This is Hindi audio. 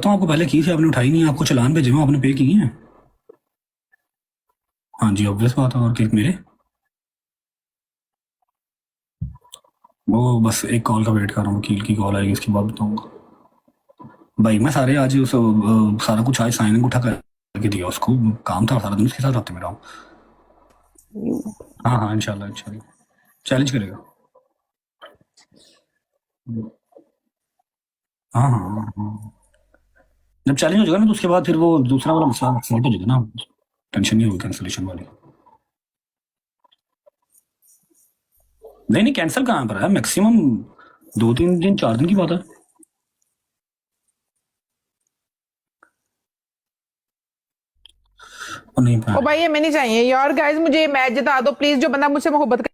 करता हूँ आपको, पहले की थी आपने उठाई नहीं, आपको चलान भेजे हुए आपने पे किए हैं। हाँ जी ऑब्वियस बात है, और क्या मेरे वो बस एक कॉल का वेट कर रहा हूँ, वकील की कॉल आएगी इसके बाद बताऊंगा। भाई मैं सारे आज सारा कुछ आज साइन उठा करके दिया उसको, काम था सारा दिन उसके साथ रहते मेरा हूँ। हाँ हाँ इंशाल्लाह इंशाल्लाह चैलेंज करेगा। हाँ हाँ हाँ हाँ। जब चैलेंज हो जाएगा ना तो उसके बाद फिर वो दूसरा वाला मसला सॉल्व हो जाएगा ना, टेंशन नहीं होगी कैंसिलेशन वाली। नहीं नहीं कैंसिल कहाँ पर है, मैक्सिमम 2-3 दिन 4 दिन की बात है। और नहीं ओ पाया। भाई ये मैं नहीं चाहिए यार, गाइस मुझे ये मैच जिता दो प्लीज, जो बंदा मुझसे मोहब्बत